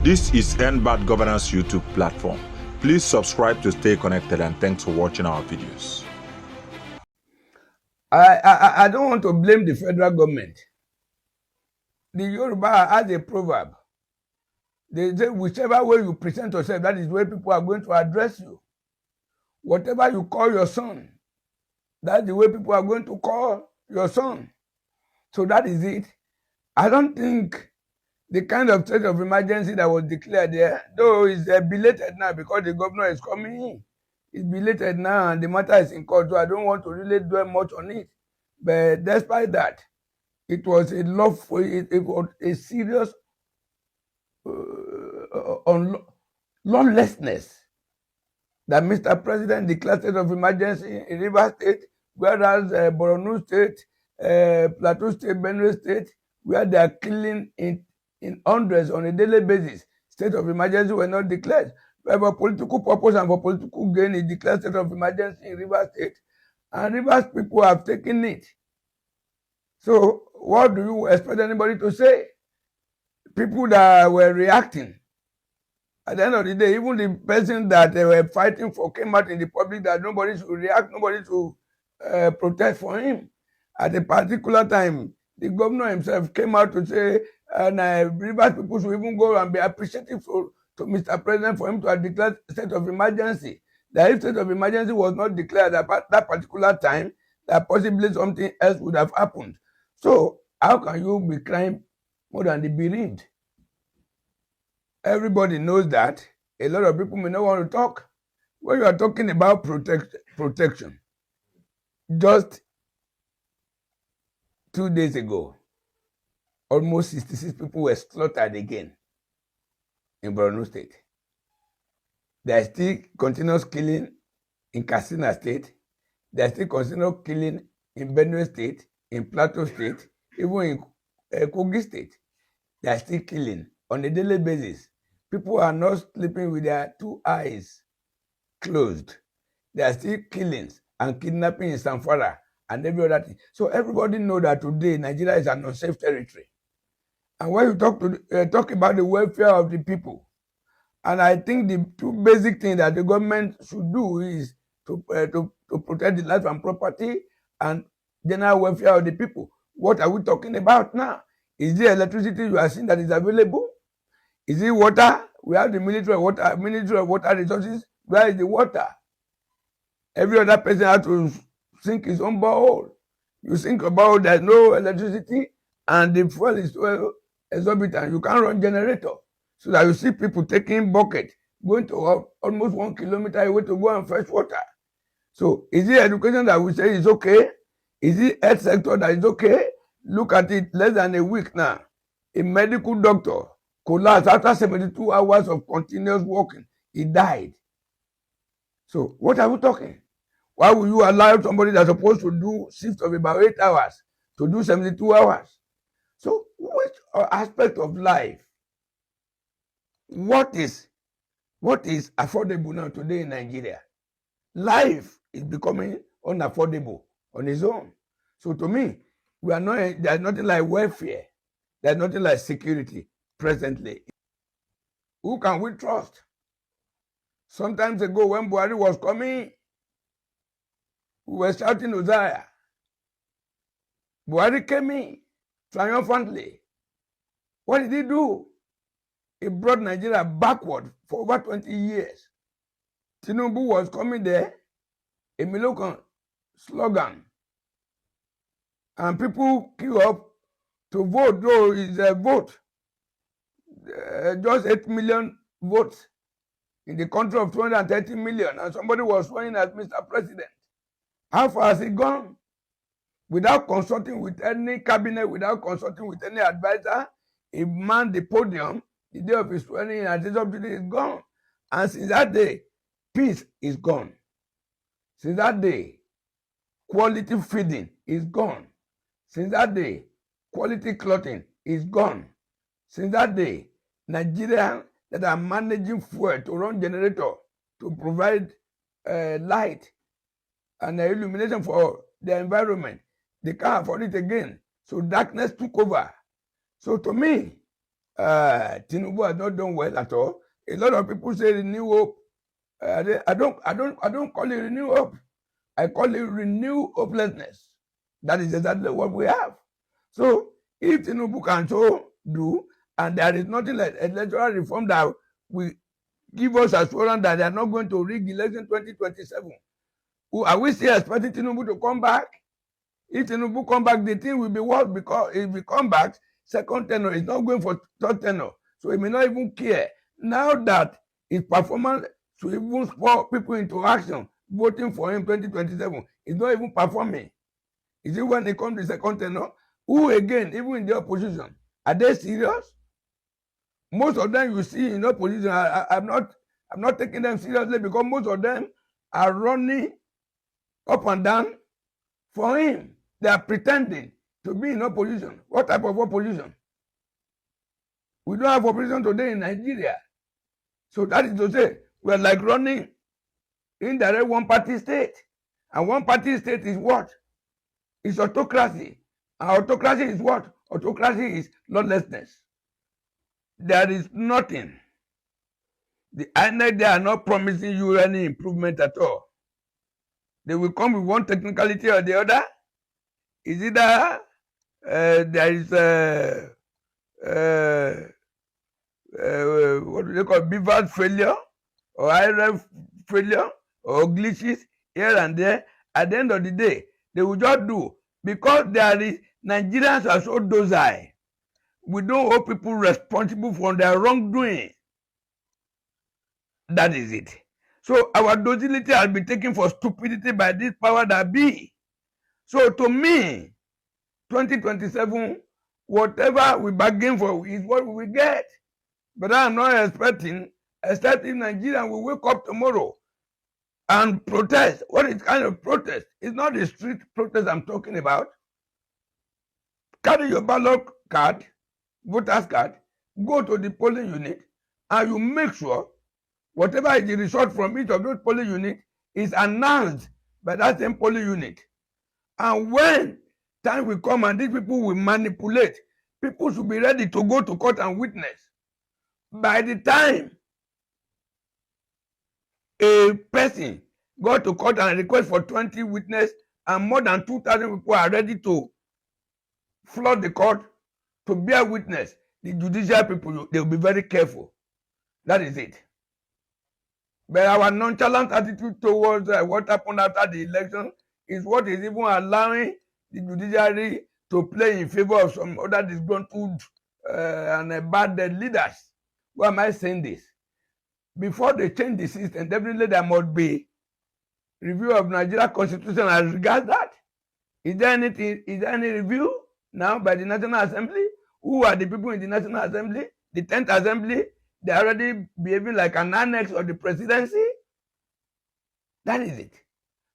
This is End Bad Governance YouTube platform. Please subscribe to stay connected, and thanks for watching our videos. I don't want to blame the federal government. The Yoruba has a proverb. They say, whichever way you present yourself, that is the way people are going to address you. Whatever you call your son, that's the way people are going to call your son. So that is it. I don't think the kind of state of emergency that was declared there, though it's belated now because the governor is coming in. It's belated now and the matter is in court, so I don't want to really dwell much on it. But despite that, it was a it was a serious lawlessness that Mr. President declared state of emergency in Rivers State, whereas Borno State, Plateau State, Benue State, where they are killing in hundreds on a daily basis, state of emergency were not declared. But for political purpose and for political gain, he declared state of emergency in Rivers State, and Rivers people have taken it. So what do you expect anybody to say? People that were reacting. At the end of the day, even the person that they were fighting for came out in the public that nobody should react, nobody should protest for him. At a particular time, the governor himself came out to say, and Rivers people should even go and be appreciative to Mr. President for him to have declared state of emergency. That if state of emergency was not declared at that particular time, that possibly something else would have happened. So how can you be crying more than the bereaved? Everybody knows that. A lot of people may not want to talk. When you are talking about protection, just 2 days ago, almost 66 people were slaughtered again in Borno State. There is still continuous killing in Katsina State. There is still continuous killing in Benue State, in Plateau State, even in Kogi State. They are still killing on a daily basis. People are not sleeping with their 2 eyes closed. There are still killings and kidnapping in Zamfara and every other thing. So everybody knows that today Nigeria is an unsafe territory. And when you talk about the welfare of the people, and I think the 2 basic things that the government should do is to protect the life and property and general welfare of the people. What are we talking about now? Is there electricity you are seeing that is available? Is it water? We have the Ministry of Water Resources. Where is the water? Every other person has to sink his own borehole. You think about there's no electricity and the fuel is well exorbitant. You can't run generator. So that you see people taking bucket, going to almost 1 kilometer away to go and fetch water. So is it education that we say is okay? Is it health sector that is okay? Look at it, less than a week now. A medical doctor collapsed after 72 hours of continuous walking. He died. So what are we talking? Why will you allow somebody that's supposed to do shift of about 8 hours to do 72 hours? So which aspect of life? What is affordable now today in Nigeria? Life is becoming unaffordable on its own. So to me, there's nothing like welfare. There's nothing like security presently. Who can we trust? Sometimes ago when Buhari was coming, we were shouting Uzziah. Buhari came in triumphantly. What did he do? He brought Nigeria backward for over 20 years. Tinubu was coming there, a Milokan slogan. And people queue up to vote, though it's a vote. Just 8 million votes in the country of 230 million. And somebody was swearing as Mr. President. How far has he gone? Without consulting with any cabinet, without consulting with any advisor, he manned the podium the day of his swearing and his object is gone. And since that day, peace is gone. Since that day, quality feeding is gone. Since that day, quality clothing is gone. Since that day, Nigerians that are managing fuel to run generator to provide light and illumination for the environment, they can't afford it again. So darkness took over. So to me, Tinubu has not done well at all. A lot of people say renew hope. I don't call it renew hope. I call it renew hopelessness. That is exactly what we have. So if Tinubu can so do, and there is nothing like electoral reform that will give us assurance that they are not going to rig election 2027, are we still expecting Tinubu to come back? If Tinubu come back, the thing will be worse, because if he come back, second tenure is not going for third tenure. So he may not even care. Now that his performance should even spur people into action, voting for him 2027, he's not even performing. Is it when he comes to second tenure? Who again, even in the opposition, are they serious? Most of them you see in opposition, I'm not taking them seriously, because most of them are running up and down for him. They are pretending to be in opposition. What type of opposition? We don't have opposition today in Nigeria. So that is to say, we are like running indirect one-party state. And one-party state is what? It's autocracy. And autocracy is what? Autocracy is lawlessness. There is nothing. The INEC, they are not promising you any improvement at all. They will come with one technicality or the other. Is either there is what do they call beaver failure, or iron failure, or glitches here and there. At the end of the day, they will just do, because there is Nigerians are so docile. We don't hold people responsible for their wrongdoing. That is it. So our docility has been taken for stupidity by this power that be. So to me, 2027, whatever we bargain for is what we will get. But I am not expecting, except if Nigerians will wake up tomorrow and protest. What is kind of protest? It's not the street protest I'm talking about. Carry your ballot card, voter's card, go to the polling unit, and you make sure whatever is the result from each of those polling units is announced by that same polling unit. And when time will come and these people will manipulate, people should be ready to go to court and witness. By the time a person go to court and request for 20 witnesses, and more than 2,000 people are ready to flood the court to bear witness, the judicial people, they will be very careful. That is it. But our nonchalant attitude towards what happened after the election is what is even allowing the judiciary to play in favor of some other disgruntled and bad leaders. Why am I saying this? Before they change the system, definitely there must be review of Nigeria Constitution as regards that. Is there any review now by the National Assembly? Who are the people in the National Assembly? The 10th Assembly? They are already behaving like an annex of the presidency? That is it.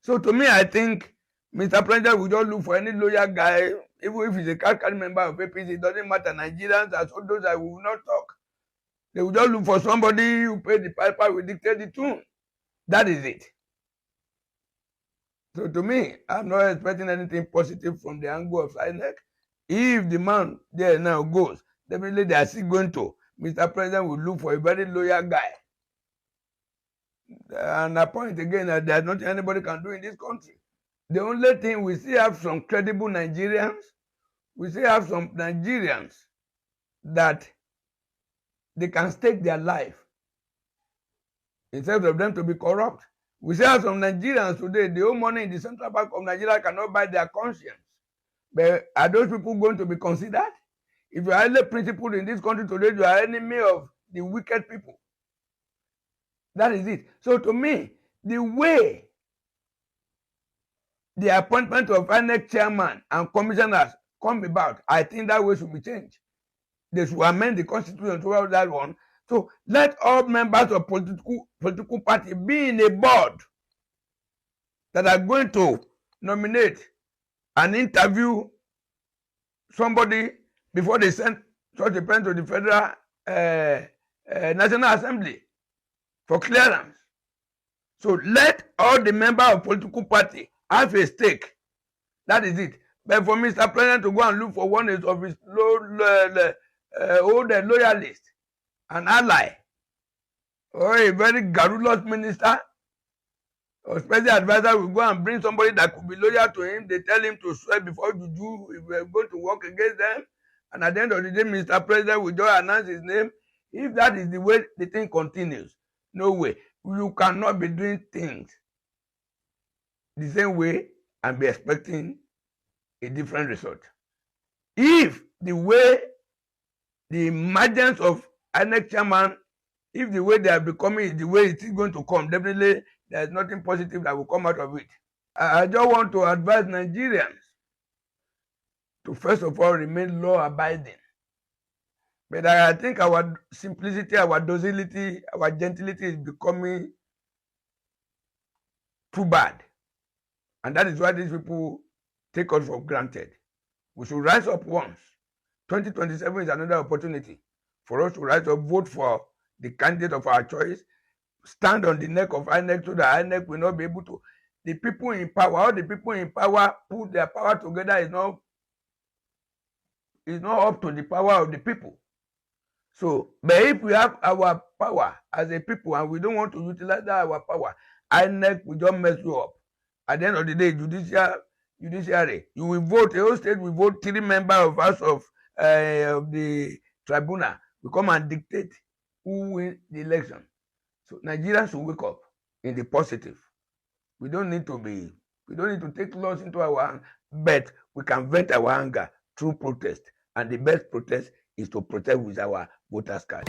So to me, I think Mr. President will just look for any loyal guy, even if he's a card member of APC, it doesn't matter. Nigerians are so those that will not talk. They will just look for somebody who paid the piper, will dictate the tune. That is it. So to me, I'm not expecting anything positive from the angle of INEC. If the man there now goes, definitely they are still going to. Mr. President will look for a very loyal guy. And I point again that there's nothing anybody can do in this country. The only thing, we still have some credible Nigerians. We still have some Nigerians that they can stake their life instead of them to be corrupt. We still have some Nigerians today, the own money in the Central Bank of Nigeria cannot buy their conscience. But are those people going to be considered? If you are highly principled in this country today, you are enemy of the wicked people. That is it. So to me, the way the appointment of INEC chairman and commissioners come about, I think that way should be changed. They should amend the constitution throughout that one. So let all members of political party be in a board that are going to nominate and interview somebody before they send such a person to the Federal National Assembly for clearance. So let all the members of political party have a stake. That is it. But for Mr. President to go and look for one of his old loyalist, an ally, or a very garrulous minister or special advisor will go and bring somebody that could be loyal to him. They tell him to swear before Juju if we are going to work against them. And at the end of the day, Mr. President will just announce his name. If that is the way the thing continues, no way. You cannot be doing things the same way and be expecting a different result. If the way the emergence of INEC chairman, if the way they are becoming is the way it is going to come, definitely there is nothing positive that will come out of it. I just want to advise Nigerians to first of all remain law-abiding. But I think our simplicity, our docility, our gentility is becoming too bad. And that is why these people take us for granted. We should rise up once. 2027 is another opportunity for us to rise up, vote for the candidate of our choice, stand on the neck of INEC so that INEC will not be able to. The people in power, all the people in power put their power together is not up to the power of the people. So, but if we have our power as a people and we don't want to utilize our power, INEC will just mess you up. At the end of the day, judiciary, you will vote, the whole state will vote 3 members of House of the tribunal will come and dictate who wins the election. So Nigerians should wake up in the positive. We don't need to take laws into our hands, but we can vent our anger through protest. And the best protest is to protest with our voters' card.